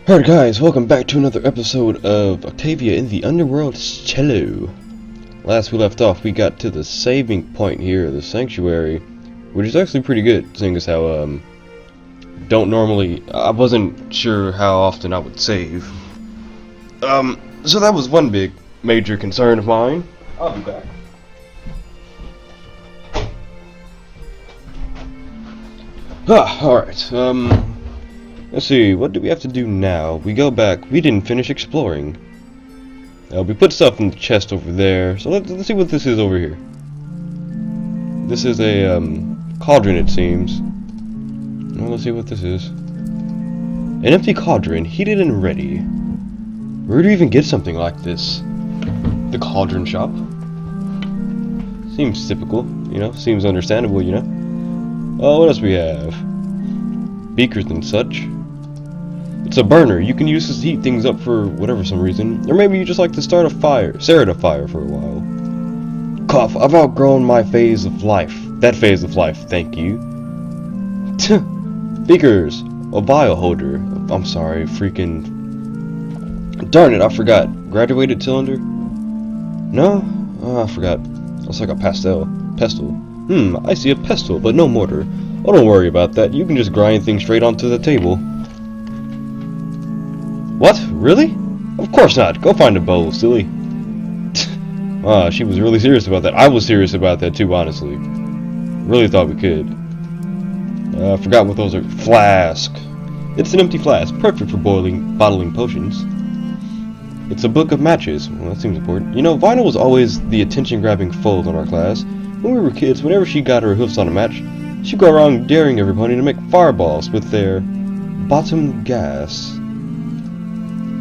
Alright guys, welcome back to another episode of Octavia in the Underworld Cello. Last we left off, we got to the saving point here, the sanctuary, which is actually pretty good, seeing as how, I wasn't sure how often I would save. So that was one big, major concern of mine. I'll be back. Alright, let's see, what do we have to do now? We go back. We didn't finish exploring. We put stuff in the chest over there. So let's see what this is over here. This is a cauldron, it seems. Well, let's see what this is. An empty cauldron, heated and ready. Where do you even get something like this? The cauldron shop. Seems typical, you know. Seems understandable, you know. Oh, what else we have? Beakers and such. It's a burner. You can use this to heat things up for whatever some reason. Or maybe you just like to start a fire. Stare a fire for a while. Cough. I've outgrown my phase of life. That phase of life, thank you. Beakers. A vial holder. I'm sorry, freaking... Darn it, I forgot. Graduated cylinder? No? Oh, I forgot. Looks like a pestle. I see a pestle, but no mortar. Oh, don't worry about that. You can just grind things straight onto the table. What? Really? Of course not. Go find a bowl, silly. She was really serious about that. I was serious about that too, honestly. Really thought we could. I forgot what those are. Flask. It's an empty flask, perfect for bottling potions. It's a book of matches. Well, that seems important. You know, Vinyl was always the attention-grabbing foe in our class. When we were kids, whenever she got her hoofs on a match, she'd go around daring everybody to make fireballs with their bottom gas.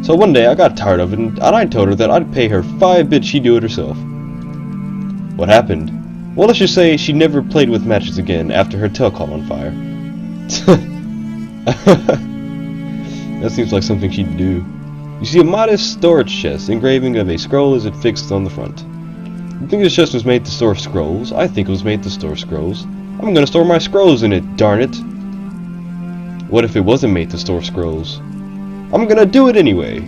So one day I got tired of it, and I told her that I'd pay her 5 bits she'd do it herself. What happened? Well, let's just say she never played with matches again after her tail caught on fire. That seems like something she'd do. You see a modest storage chest, engraving of a scroll as it fixed on the front. You think this chest was made to store scrolls? I think it was made to store scrolls. I'm gonna store my scrolls in it, darn it! What if it wasn't made to store scrolls? I'm gonna do it anyway!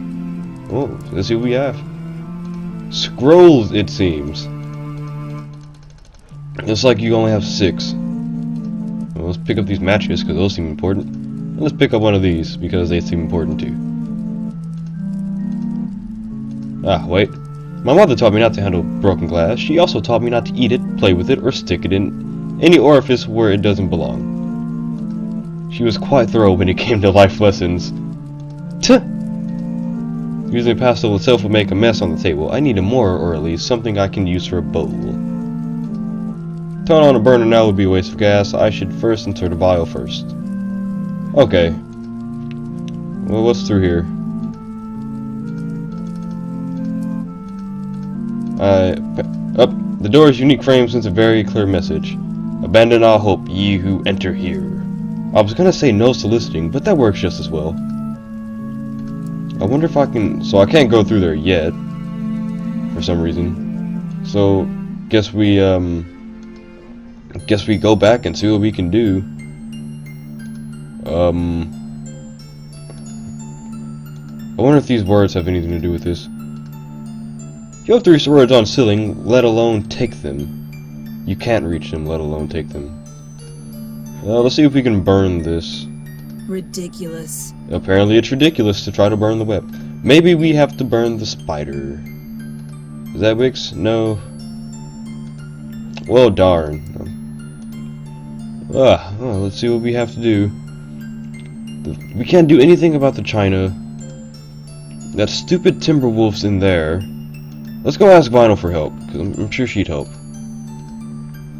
Oh, let's see what we have. Scrolls, it seems. Looks like you only have 6. Well, let's pick up these matches, because those seem important. And let's pick up one of these, because they seem important too. Wait. My mother taught me not to handle broken glass. She also taught me not to eat it, play with it, or stick it in any orifice where it doesn't belong. She was quite thorough when it came to life lessons. Tuh! Using a pestle itself would make a mess on the table. I need a more, or at least something I can use for a bowl. Turn on a burner now would be a waste of gas. I should first insert a vial first. Okay. Well, what's through here? The door's unique frame sends a very clear message. Abandon all hope, ye who enter here. I was gonna say no soliciting, but that works just as well. I wonder if I can... So I can't go through there yet. For some reason. So, guess we go back and see what we can do. I wonder if these words have anything to do with this. You have 3 swords on ceiling, let alone take them. You can't reach them, let alone take them. Let's see if we can burn this. Ridiculous. Apparently it's ridiculous to try to burn the web. Maybe we have to burn the spider. Is that Wix? No. Well, darn. Well, let's see what we have to do. We can't do anything about the China. That stupid Timberwolf's in there. Let's go ask Vinyl for help, because I'm sure she'd help.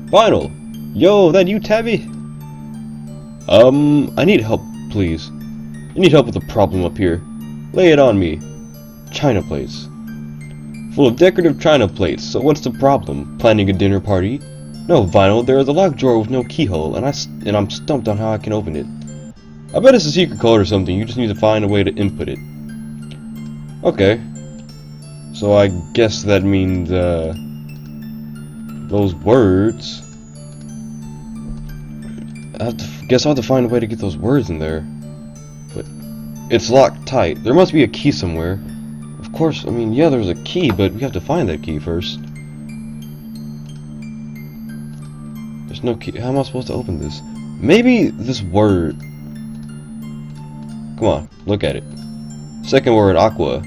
Vinyl! Yo, that you, Tabby? I need help, please. I need help with a problem up here. Lay it on me. China plates. Full of decorative china plates, so what's the problem? Planning a dinner party? No, Vinyl, there is a locked drawer with no keyhole, and I'm stumped on how I can open it. I bet it's a secret code or something, you just need to find a way to input it. Okay. So I guess that means, those words. I guess I'll have to find a way to get those words in there. But It's locked tight. There must be a key somewhere. Of course, I mean, yeah, there's a key, but we have to find that key first. There's no key. How am I supposed to open this? Maybe this word... Come on, look at it. Second word, aqua.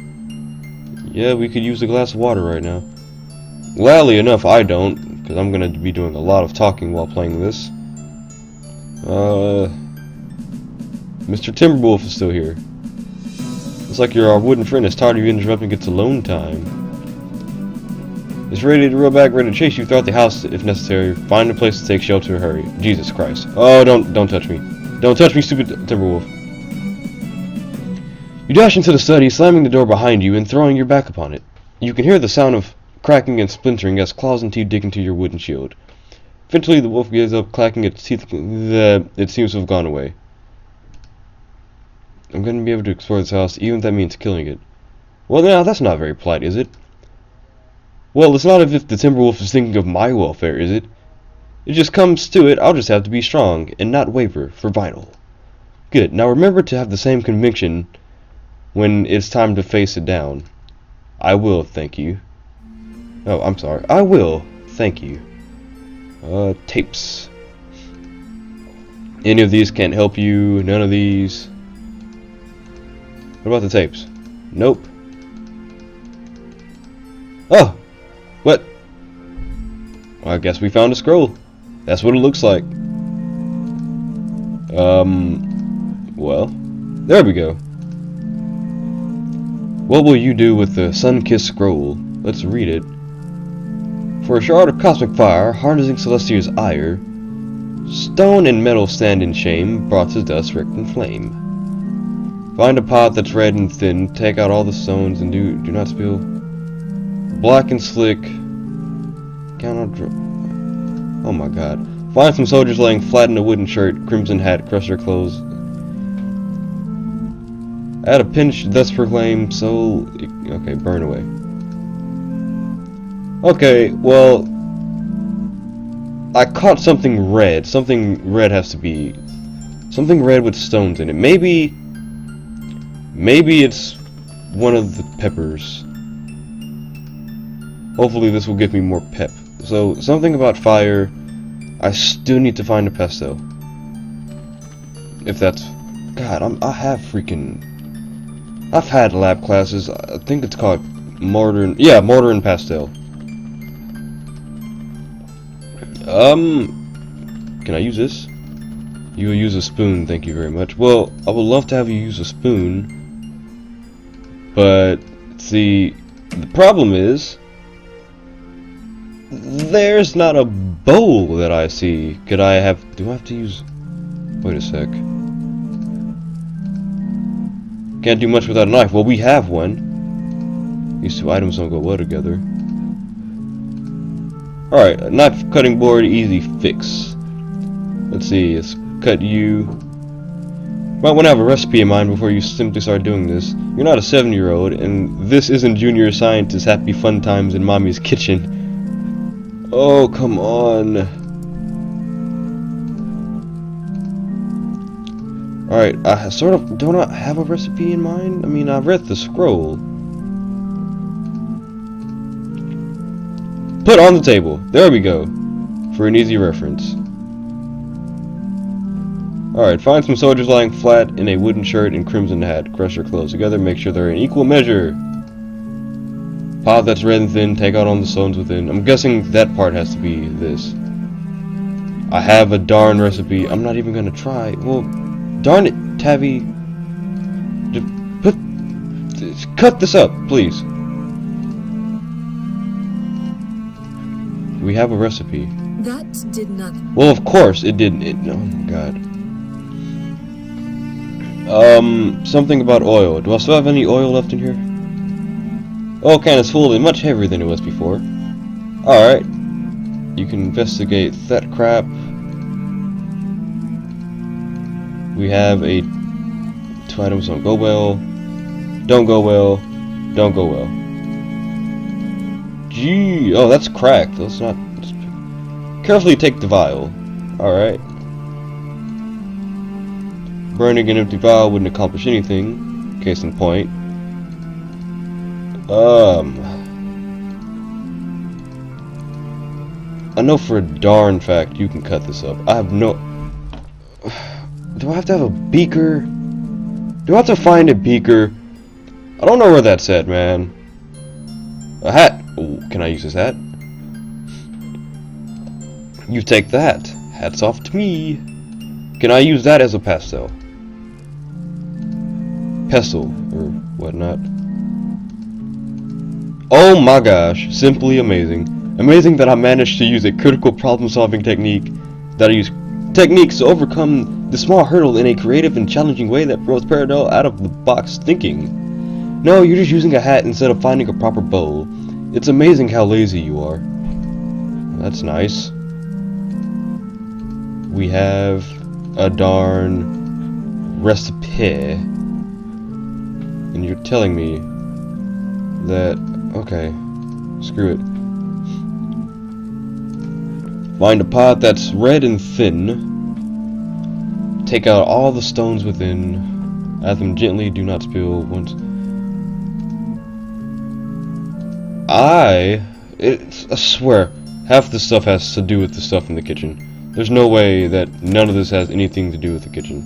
Yeah, we could use a glass of water right now. Gladly enough, I don't, because I'm going to be doing a lot of talking while playing this. Mr. Timberwolf is still here. Looks like our wooden friend is tired of you interrupting its alone time. It's ready to roll back, ready to chase you throughout the house if necessary. Find a place to take shelter, hurry. Jesus Christ. Oh, don't touch me. Don't touch me, stupid Timberwolf. You dash into the study, slamming the door behind you and throwing your back upon it. You can hear the sound of cracking and splintering as claws and teeth dig into your wooden shield. Eventually, the wolf gives up, clacking its teeth. It seems to have gone away. I'm going to be able to explore this house, even if that means killing it. Well, now, that's not very polite, is it? Well, it's not as if the Timberwolf is thinking of my welfare, is it? It just comes to it, I'll just have to be strong, and not waver, for vital. Good, now remember to have the same conviction when it's time to face it down. I will, thank you. Oh, I'm sorry. I will, thank you. Tapes. Any of these can't help you, none of these. What about the tapes? Nope. Oh! What? Well, I guess we found a scroll. That's what it looks like. Well, there we go. What will you do with the sun-kissed scroll? Let's read it. For a shard of cosmic fire, harnessing Celestia's ire, stone and metal stand in shame, brought to dust, wrecked in flame. Find a pot that's red and thin, take out all the stones and do not spill. Black and slick. Count on oh my god. Find some soldiers laying flat in a wooden shirt, crimson hat, crush their clothes. Add a pinch, thus proclaim, soul. Okay, burn away. Okay, well, I caught something red. Something red has to be something red with stones in it. Maybe it's one of the peppers. Hopefully this will give me more pep. So, something about fire. I still need to find a pesto. If that's... God, I've had lab classes. I think it's called mortar and pastel. Can I use this? You will use a spoon, thank you very much. Well, I would love to have you use a spoon. But, see, the problem is, there's not a bowl that I see. Do I have to use... Wait a sec. Can't do much without a knife. Well, we have one. These two items don't go well together. Alright, a knife cutting board, easy fix. Let's see, let's cut you. Might want to have a recipe in mind before you simply start doing this. You're not a 7-year-old, and this isn't junior scientist happy fun times in mommy's kitchen. Oh, come on. Alright, I sort of do not have a recipe in mind. I mean, I've read the scroll. Put on the table. There we go. For an easy reference. Alright, find some soldiers lying flat in a wooden shirt and crimson hat. Crush their clothes together, make sure they're in equal measure. Pot that's red and thin, take out all the stones within. I'm guessing that part has to be this. I have a darn recipe. I'm not even gonna try. Well, darn it, Tavi. Just cut this up, please. We have a recipe. That did nothing. Well, of course it didn't. Oh my god. Something about oil. Do I still have any oil left in here? Oil can is full and much heavier than it was before. Alright. You can investigate that crap. We have a... 2 items don't go well. Don't go well. Don't go well. Gee. Oh, that's cracked. Let's not... Carefully take the vial. Alright. Burning an empty vial wouldn't accomplish anything. Case in point. I know for a darn fact you can cut this up. I have no... Do I have to have a beaker? Do I have to find a beaker? I don't know where that's at, man. A hat. Ooh, can I use this hat? You take that. Hats off to me. Can I use that as a pestle? Pestle, or whatnot. Oh my gosh, simply amazing. Amazing that I managed to use a critical problem-solving technique, that I use techniques to overcome the small hurdle in a creative and challenging way that throws parallel out-of-the-box thinking. No, you're just using a hat instead of finding a proper bowl. It's amazing how lazy you are. That's nice. We have a darn recipe. And you're telling me that... Okay, screw it. Find a pot that's red and thin. Take out all the stones within. Add them gently, do not spill once. I swear, half the stuff has to do with the stuff in the kitchen. There's no way that none of this has anything to do with the kitchen.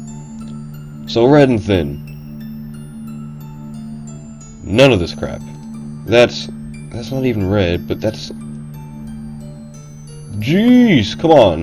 So red and thin. None of this crap. That's not even red, but that's... Jeez, come on.